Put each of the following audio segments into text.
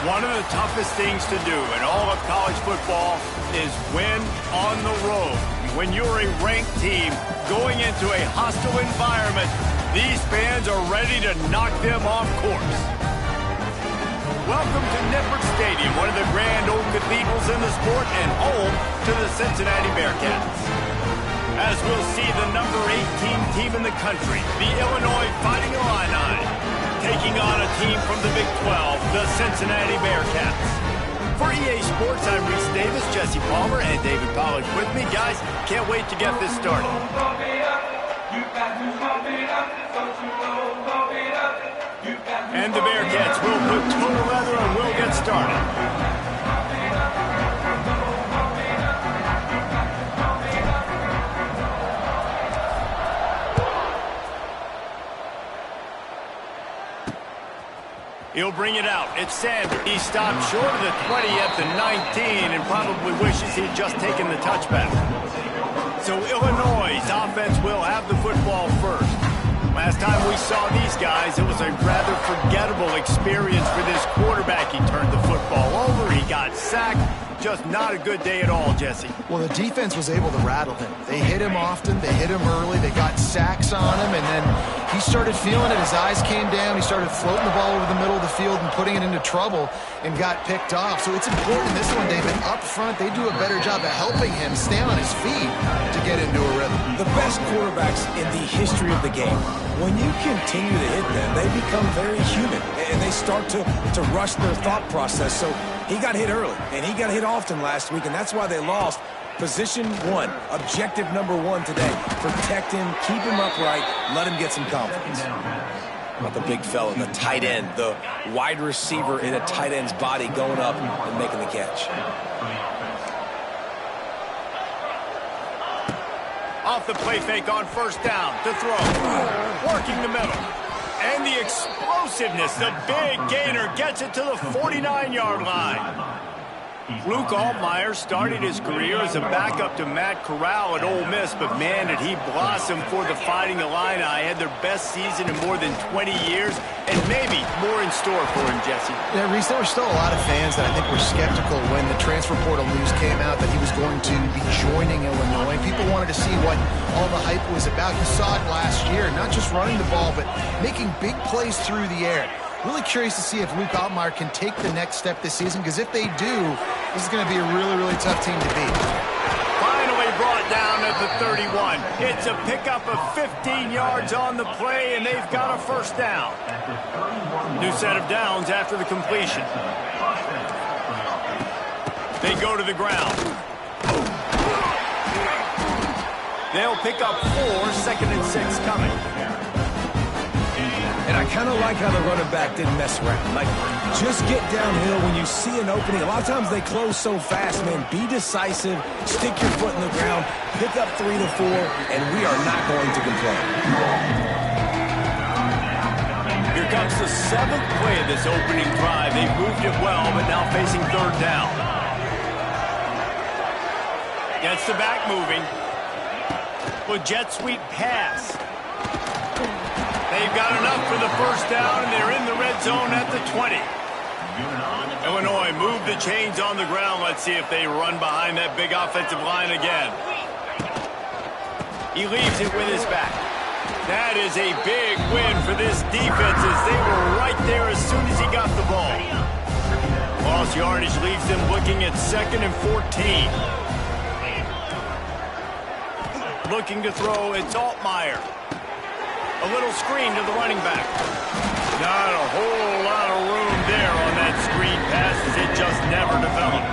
One of the toughest things to do in all of college football is win on the road. When you're a ranked team going into a hostile environment, these fans are ready to knock them off course. Welcome to Nippert Stadium, one of the grand old cathedrals in the sport and home to the Cincinnati Bearcats. As we'll see the number 18 team in the country, the Illinois Fighting Illini, taking on a team from the Big 12, the Cincinnati Bearcats. For EA Sports, I'm Reese Davis, Jesse Palmer, and David Pollack with me. Guys, can't wait to get this started. And the Bearcats will put total leather and will get started. He'll bring it out. It's Sanders. He stopped short of the 20 at the 19 and probably wishes he'd just taken the touchback. So Illinois' offense will have the football first. Last time we saw these guys, it was a rather forgettable experience for this quarterback. He turned the football over. He got sacked. Just not a good day at all, Jesse. Well, the defense was able to rattle him. They hit him often. They hit him early. They got sacks on him, and then he started feeling it. His eyes came down. He started floating the ball over the middle of the field and putting it into trouble and got picked off. So it's important this one, David. Up front, they do a better job of helping him stay on his feet to get into a rhythm. The best quarterbacks in the history of the game, when you continue to hit them, they become very human, and they start to rush their thought process. So he got hit early, and he got hit often last week, and that's why they lost. Position one, objective number one today. Protect him, keep him upright, let him get some confidence. About the big fella, the tight end, the wide receiver in a tight end's body going up and making the catch. Off the play fake on first down to throw. Working the middle. And the explosiveness, the big gainer gets it to the 49-yard line. Luke Altmyer started his career as a backup to Matt Corral at Ole Miss, but man, did he blossom for the Fighting Illini. Had their best season in more than 20 years, and maybe more in store for him, Jesse. Yeah, Reese, there were still a lot of fans that I think were skeptical when the transfer portal news came out that he was going to be joining Illinois. People wanted to see what all the hype was about. You saw it last year, not just running the ball, but making big plays through the air. Really curious to see if Luke Altmyer can take the next step this season, because if they do, this is going to be a really, really tough team to beat. Finally brought down at the 31. It's a pickup of 15 yards on the play, and they've got a first down. New set of downs after the completion. They go to the ground. They'll pick up 4, 2nd and 6 coming. And I kind of like how the running back didn't mess around. Like, just get downhill when you see an opening. A lot of times they close so fast, man. Be decisive, stick your foot in the ground, pick up 3 to 4, and we are not going to complain. Here comes the 7th play of this opening drive. They've moved it well, but now facing 3rd down. Gets the back moving. With jet sweep pass. They've got enough for the first down, and they're in the red zone at the 20. Illinois move the chains on the ground. Let's see if they run behind that big offensive line again. He leaves it with his back. That is a big win for this defense, as they were right there as soon as he got the ball. Lost yardage leaves them looking at 2nd and 14. Looking to throw, it's Altmyer. A little screen to the running back. Not a whole lot of room there on that screen pass, as it just never developed.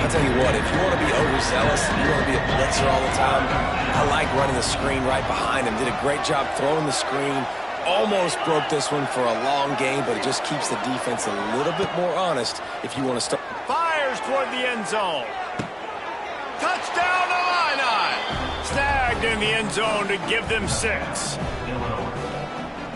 I'll tell you what, if you want to be overzealous, if you want to be a blitzer all the time, I like running the screen right behind him. Did a great job throwing the screen. Almost broke this one for a long game, but it just keeps the defense a little bit more honest if you want to start. Fires toward the end zone. Touchdown Illini! Snagged in the end zone to give them 6.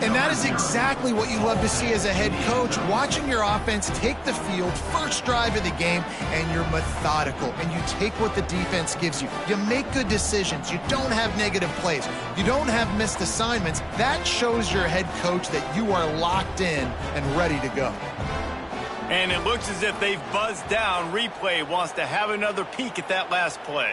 And that is exactly what you love to see as a head coach, watching your offense take the field, first drive of the game, and you're methodical, and you take what the defense gives you. You make good decisions. You don't have negative plays. You don't have missed assignments. That shows your head coach that you are locked in and ready to go. And it looks as if they've buzzed down. Replay wants to have another peek at that last play.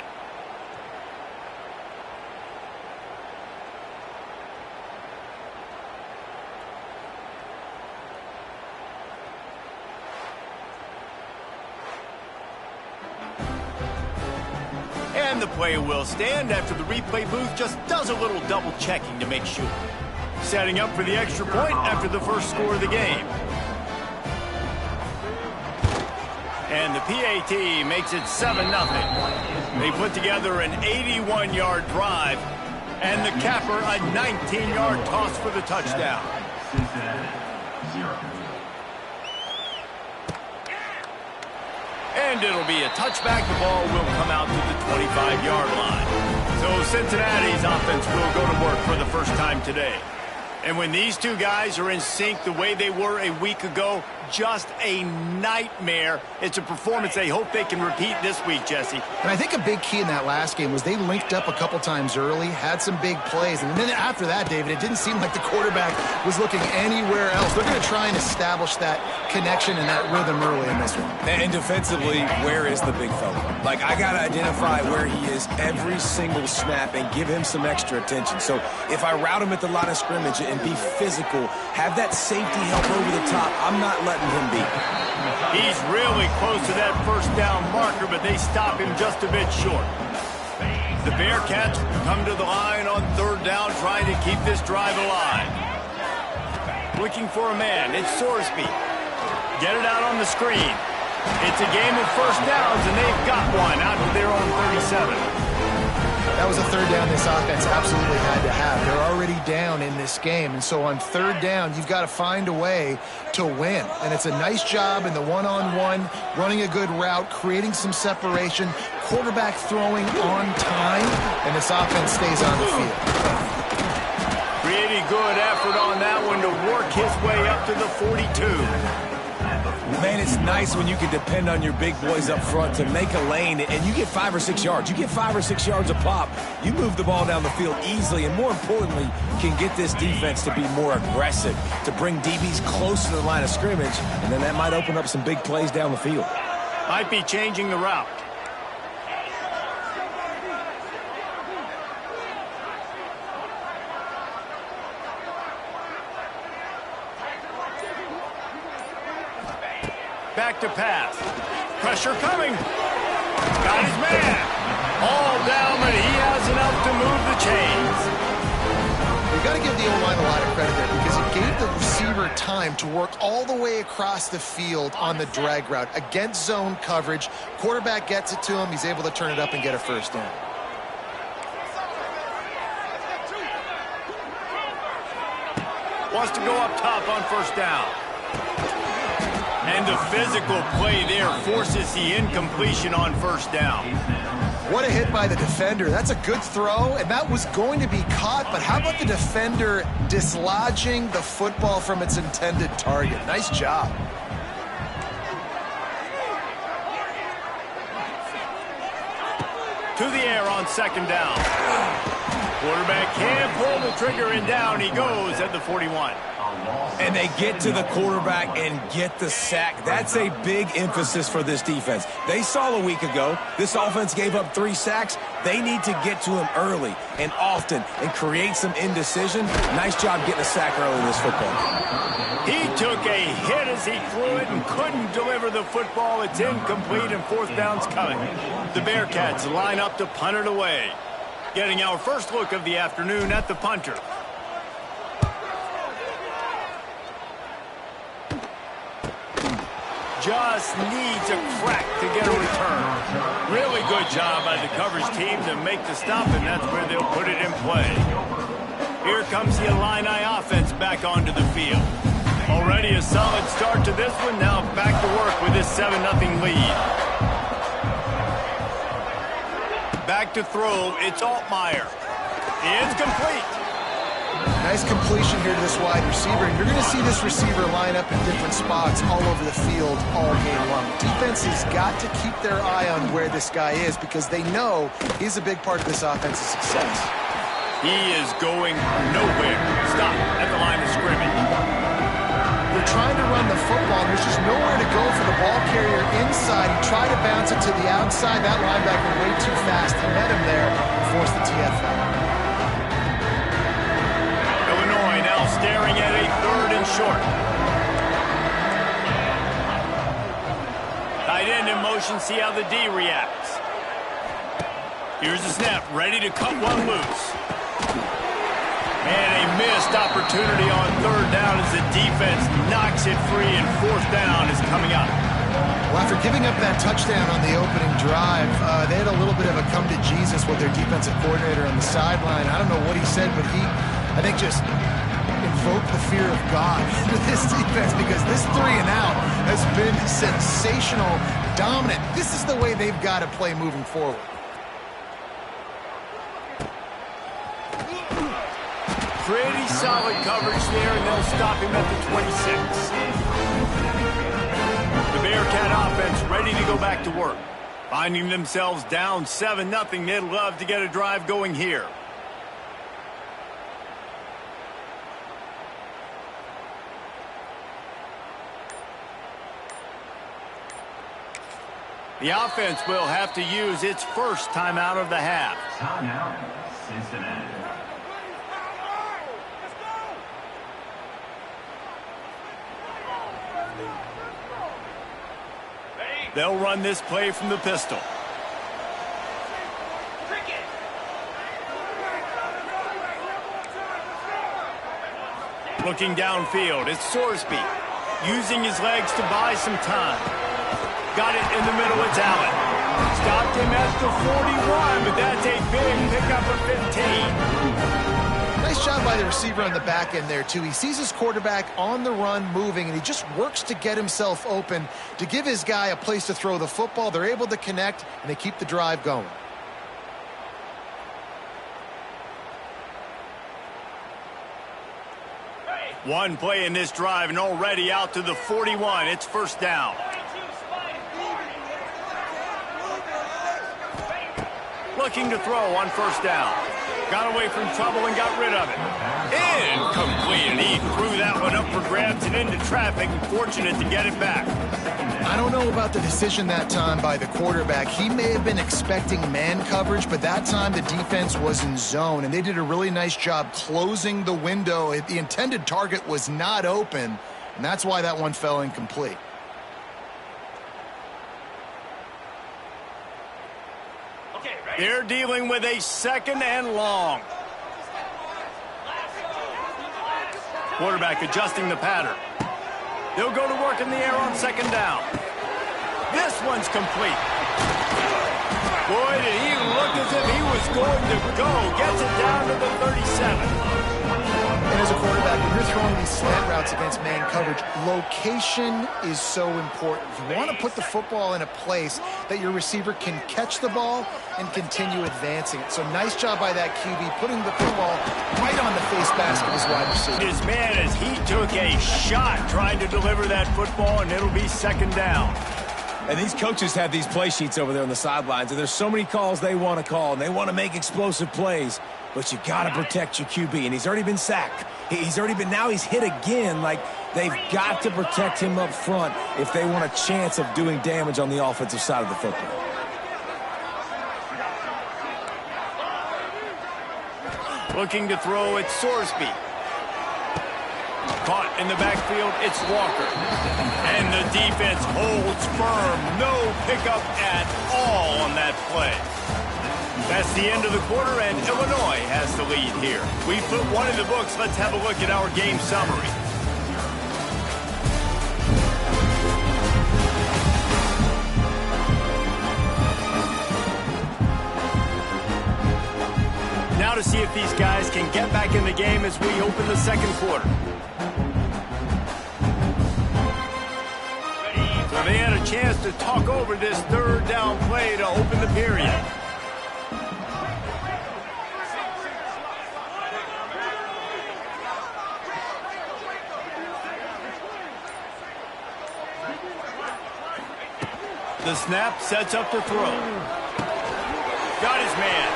And the play will stand after the replay booth just does a little double checking to make sure. Setting up for the extra point after the first score of the game. And the PAT makes it 7-0. They put together an 81-yard drive, and the capper a 19-yard toss for the touchdown. And it'll be a touchback. The ball will come out to the 25-yard line. So Cincinnati's offense will go to work for the first time today. And when these two guys are in sync the way they were a week ago, just a nightmare. It's a performance they hope they can repeat this week, Jesse. And I think a big key in that last game was they linked up a couple times early, had some big plays. And then after that, David, it didn't seem like the quarterback was looking anywhere else. They're going to try and establish that connection and that rhythm early in this one. And defensively, where is the big fella? Like, I got to identify where he is every single snap and give him some extra attention. So if I route him at the line of scrimmage and be physical, have that safety help over the top, I'm not letting him be. He's really close to that first down marker, but they stop him just a bit short. The Bearcats come to the line on third down, trying to keep this drive alive. Looking for a man. It's Sorsby. Get it out on the screen. It's a game of first downs, and they've got one out to their own 37. That was a third down this offense absolutely had to have. They're already down in this game, and so on third down, you've got to find a way to win. And it's a nice job in the one-on-one, running a good route, creating some separation, quarterback throwing on time, and this offense stays on the field. Pretty good effort on that one to work his way up to the 42. Man, it's nice when you can depend on your big boys up front to make a lane, and you get 5 or 6 yards. You get 5 or 6 yards a pop. You move the ball down the field easily, and more importantly, can get this defense to be more aggressive, to bring DBs close to the line of scrimmage, and then that might open up some big plays down the field. Might be changing the route. Back to pass. Pressure coming. Got his man. All down, but he has enough to move the chains. You've got to give the O-line a lot of credit there because it gave the receiver time to work all the way across the field on the drag route against zone coverage. Quarterback gets it to him. He's able to turn it up and get a first down. Wants to go up top on first down. And the physical play there forces the incompletion on first down. What a hit by the defender. That's a good throw, and that was going to be caught, but how about the defender dislodging the football from its intended target? Nice job. To the air on second down. Quarterback can't pull the trigger, and down he goes at the 41. And they get to the quarterback and get the sack. That's a big emphasis for this defense. They saw a week ago, this offense gave up 3 sacks. They need to get to him early and often and create some indecision. Nice job getting a sack early in this football. He took a hit as he threw it and couldn't deliver the football. It's incomplete, and fourth down's coming. The Bearcats line up to punt it away. Getting our first look of the afternoon at the punter. Just needs a crack to get a return. Really good job by the coverage team to make the stop, and that's where they'll put it in play. Here comes the Illini offense back onto the field. Already a solid start to this one. Now back to work with this 7-0 lead. Back to throw. It's Altmaier. It's complete. Nice completion here to this wide receiver, and you're going to see this receiver line up in different spots all over the field all game long. Defense has got to keep their eye on where this guy is because they know he's a big part of this offense's success. He is going nowhere. Stop at the line of scrimmage. trying to run the football. There's just nowhere to go for the ball carrier inside. He tried to bounce it to the outside. That linebacker way too fast. He met him there and forced the TFL. Illinois now staring at a 3rd and short. Tight end in motion, see how the D reacts. Here's the snap, ready to cut one loose. And a missed opportunity on 3rd down as the defense knocks it free, and 4th down is coming up. Well, after giving up that touchdown on the opening drive, they had a little bit of a come to Jesus with their defensive coordinator on the sideline. I don't know what he said, but he, I think, just invoked the fear of God into this defense, because this 3 and out has been sensational, dominant. This is the way they've got to play moving forward. Pretty solid coverage there, and they'll stop him at the 26. The Bearcat offense ready to go back to work. Finding themselves down 7-0, they'd love to get a drive going here. The offense will have to use its first timeout of the half. Timeout, Cincinnati. They'll run this play from the pistol. Looking downfield, it's Sorsby. Using his legs to buy some time. Got it in the middle, it's Allen. Stopped him at the 41, but that's a big pickup of 15. Nice job by the receiver on the back end there, too. He sees his quarterback on the run moving, and he just works to get himself open to give his guy a place to throw the football. They're able to connect, and they keep the drive going. One play in this drive, and already out to the 41. It's 1st down. Looking to throw on 1st down. Got away from trouble and got rid of it. Incomplete, and he threw that one up for grabs and into traffic. Fortunate to get it back. I don't know about the decision that time by the quarterback. He may have been expecting man coverage, but that time the defense was in zone, and they did a really nice job closing the window. The intended target was not open, and that's why that one fell incomplete. They're dealing with a 2nd and long. Quarterback adjusting the pattern. They'll go to work in the air on 2nd down. This one's complete. Boy, did he look as if he was going to go. Gets it down to the 37. And as a quarterback, when you're throwing these slant routes against man coverage, location is so important. You want to put the football in a place that your receiver can catch the ball and continue advancing it. So nice job by that QB, putting the football right on the face mask of his wide receiver. His man, as he took a shot trying to deliver that football, and it'll be 2nd down. And these coaches have these play sheets over there on the sidelines, and there's so many calls they want to call, and they want to make explosive plays. But you got to protect your QB, and he's already been sacked. Now he's hit again. Like, they've got to protect him up front if they want a chance of doing damage on the offensive side of the football. Looking to throw, it's Sorsby. Caught in the backfield, it's Walker. And the defense holds firm. No pickup at all on that play. That's the end of the quarter, and Illinois has the lead here. We put one in the books. Let's have a look at our game summary. Now to see if these guys can get back in the game as we open the 2nd quarter. So they had a chance to talk over this 3rd down play to open the period. The snap sets up the throw. Got his man.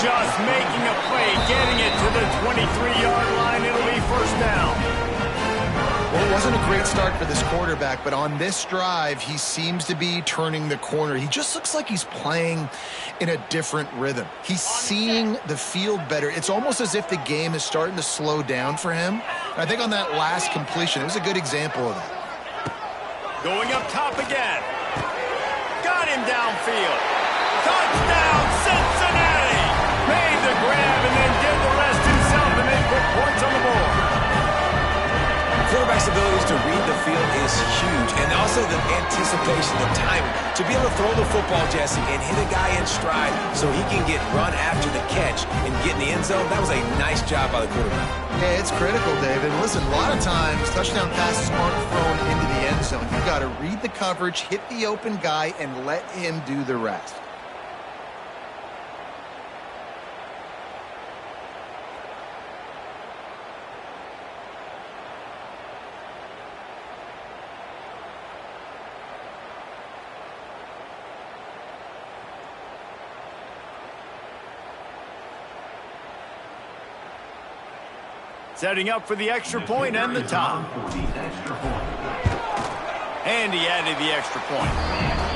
Just making a play, getting it to the 23-yard line. It'll be 1st down. Well, it wasn't a great start for this quarterback, but on this drive, he seems to be turning the corner. He just looks like he's playing in a different rhythm. He's seeing the field better. It's almost as if the game is starting to slow down for him. And I think on that last completion, it was a good example of that. Going up top again. Got him downfield. Touchdown, Cincinnati! Made the grab and then did the rest himself and then put points on the board. Quarterback's abilities to read the field is huge, and also the anticipation, the timing. To be able to throw the football, Jesse, and hit a guy in stride so he can get run after the catch and get in the end zone, that was a nice job by the quarterback. Yeah, it's critical, David. Listen, a lot of times, touchdown passes aren't thrown into the end zone. You've got to read the coverage, hit the open guy, and let him do the rest. Setting up for the extra point and the top. And he added the extra point.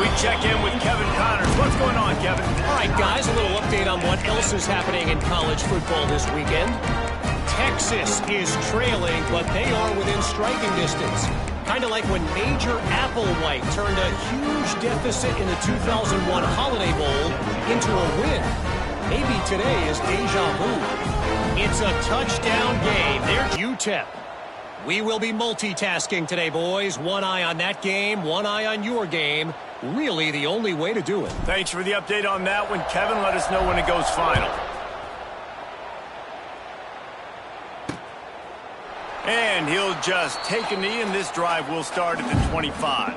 We check in with Kevin Connors. What's going on, Kevin? All right, guys, a little update on what else is happening in college football this weekend. Texas is trailing, but they are within striking distance. Kind of like when Major Applewhite turned a huge deficit in the 2001 Holiday Bowl into a win. Maybe today is deja vu. It's a touchdown game. There's UTEP. We will be multitasking today, boys. One eye on that game, one eye on your game. Really the only way to do it. Thanks for the update on that one, Kevin. Let us know when it goes final. And he'll just take a knee, and this drive will start at the 25.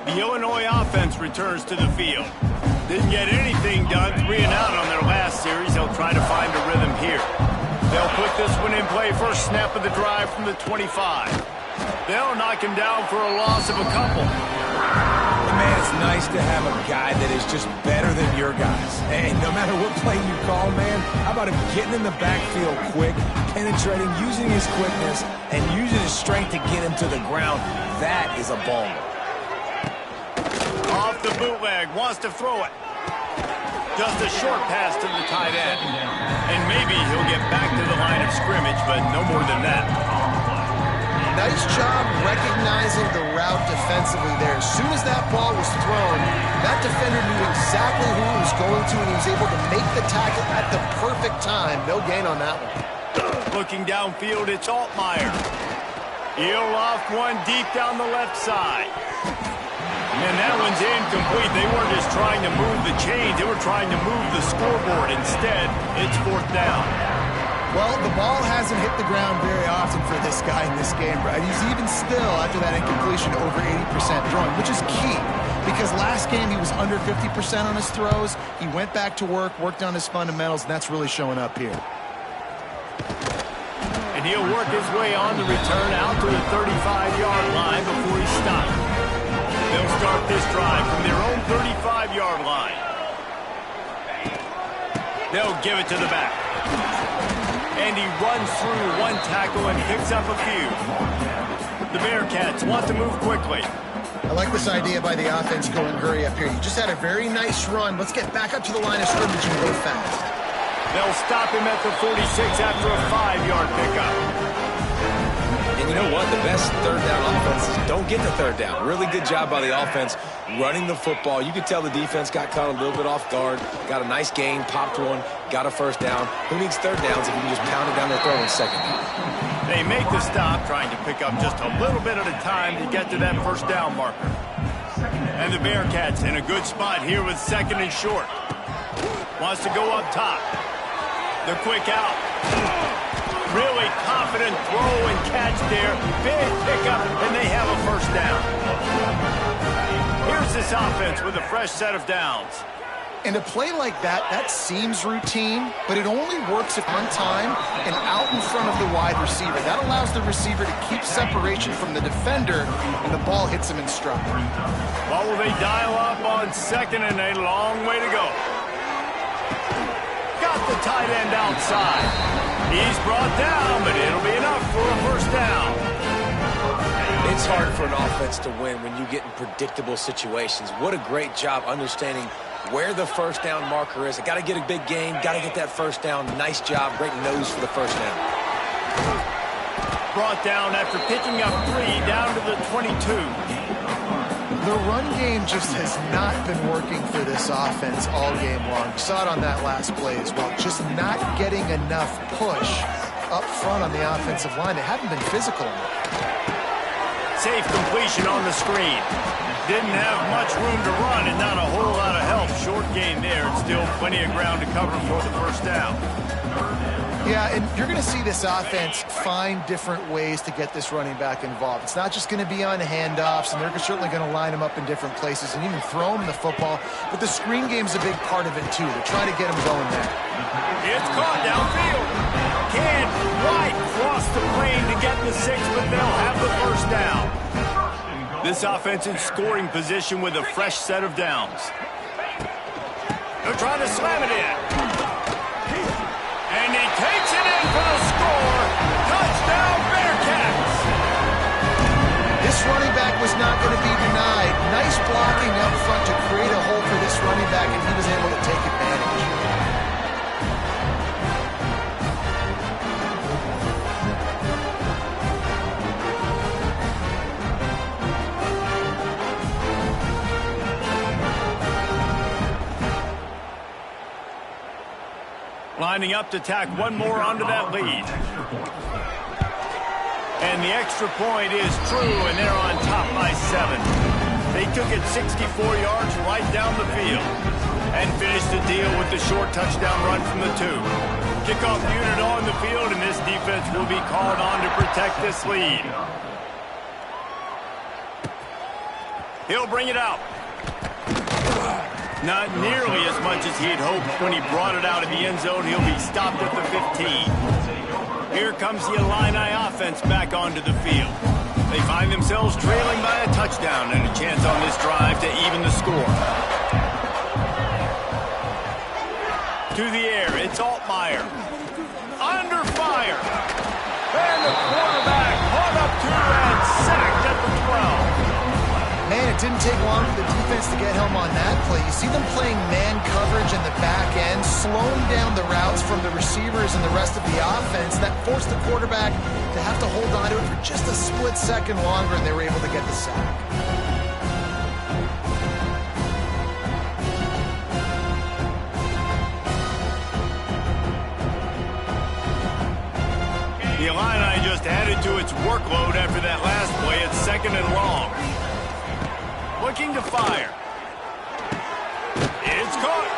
The Illinois offense returns to the field. Didn't get anything done, 3 and out on their last series. They'll try to find a rhythm here. They'll put this one in play first snap of the drive from the 25. They'll knock him down for a loss of a couple. Man, it's nice to have a guy that is just better than your guys. And no matter what play you call, man, how about him getting in the backfield quick, penetrating, using his quickness, and using his strength to get him to the ground. That is a baller. Off the bootleg, wants to throw it. Just a short pass to the tight end. And maybe he'll get back to the line of scrimmage, but no more than that. Nice job recognizing the route defensively there. As soon as that ball was thrown, that defender knew exactly who he was going to, and he was able to make the tackle at the perfect time. No gain on that one. Looking downfield, it's Altmaier. He'll loft one deep down the left side. And that one's incomplete. They weren't just trying to move the chains. They were trying to move the scoreboard. Instead, it's 4th down. Well, the ball hasn't hit the ground very often for this guy in this game, right? He's even still, after that incompletion, over 80% throwing, which is key. Because last game, he was under 50% on his throws. He went back to work, worked on his fundamentals, and that's really showing up here. And he'll work his way on the return out to the 35-yard line before he stops. They'll start this drive from their own 35-yard line. They'll give it to the back. And he runs through one tackle and picks up a few. The Bearcats want to move quickly. I like this idea by the offense going hurry up here. You just had a very nice run. Let's get back up to the line of scrimmage and go fast. They'll stop him at the 46 after a 5-yard pickup. And you know what? The best third down offenses don't get the third down. Really good job by the offense running the football. You could tell the defense got caught a little bit off guard. Got a nice gain, popped one, got a first down. Who needs third downs if you can just pound it down their throat in second down? They make the stop, trying to pick up just a little bit at a time to get to that first down marker. And the Bearcats in a good spot here with 2nd and short. Wants to go up top. The quick out. Really confident throw and catch there. Big pickup, and they have a first down. Here's this offense with a fresh set of downs. And a play like that, that seems routine, but it only works if on time and out in front of the wide receiver. That allows the receiver to keep separation from the defender, and the ball hits him in stride. Well, will they dial up on 2nd and a long way to go? Got the tight end outside. He's brought down, but it'll be enough for a first down. It's hard for an offense to win when you get in predictable situations. What a great job understanding where the first down marker is. I got to get a big gain, got to get that first down. Nice job, great nose for the first down. Brought down after picking up 3 down to the 22. The run game just has not been working for this offense all game long. You saw it on that last play as well. Just not getting enough push up front on the offensive line. They haven't been physical enough. Safe completion on the screen. Didn't have much room to run and not a whole lot of help. Short gain there and still plenty of ground to cover for the first down. Yeah, and you're going to see this offense find different ways to get this running back involved. It's not just going to be on handoffs, and they're certainly going to line him up in different places and even throw him the football. But the screen game's a big part of it, too. They're trying to get him going there. It's caught downfield. Can't quite cross the plane to get the 6, but they'll have the first down. This offense in scoring position with a fresh set of downs. They're trying to slam it in. And he takes it in for the score. Touchdown, Bearcats. This running back was not going to be denied. Nice blocking up front to create a hole for this running back, and he was able to take advantage. Lining up to tack one more onto that lead. And the extra point is true, and they're on top by 7. They took it 64 yards right down the field and finished the deal with the short touchdown run from the 2. Kickoff unit on the field, and this defense will be called on to protect this lead. He'll bring it out. Not nearly as much as he had hoped when he brought it out of the end zone. He'll be stopped at the 15. Here comes the Illini offense back onto the field. They find themselves trailing by a touchdown and a chance on this drive to even the score. To the air, it's Altmaier. Under fire. And the quarterback caught up to and sacked at the 12. Man, it didn't take long for the defense to get home on that play. You see them playing man coverage in the back end, slowing down the routes from the receivers and the rest of the offense. That forced the quarterback to have to hold on to it for just a split second longer, and they were able to get the sack. The Illini just added to its workload after that last play. It's 2nd and long. Looking to fire. It's caught.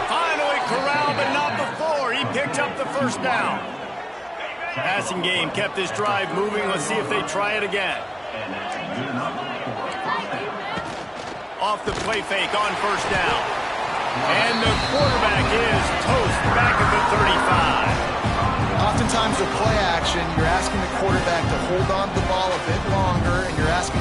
Finally corralled, but not before. He picked up the first down. Passing game kept this drive moving. Let's see if they try it again. Off the play fake on first down. And the quarterback is toast back at the 35. Oftentimes with play action, you're asking the quarterback to hold on to the ball a bit longer, and you're asking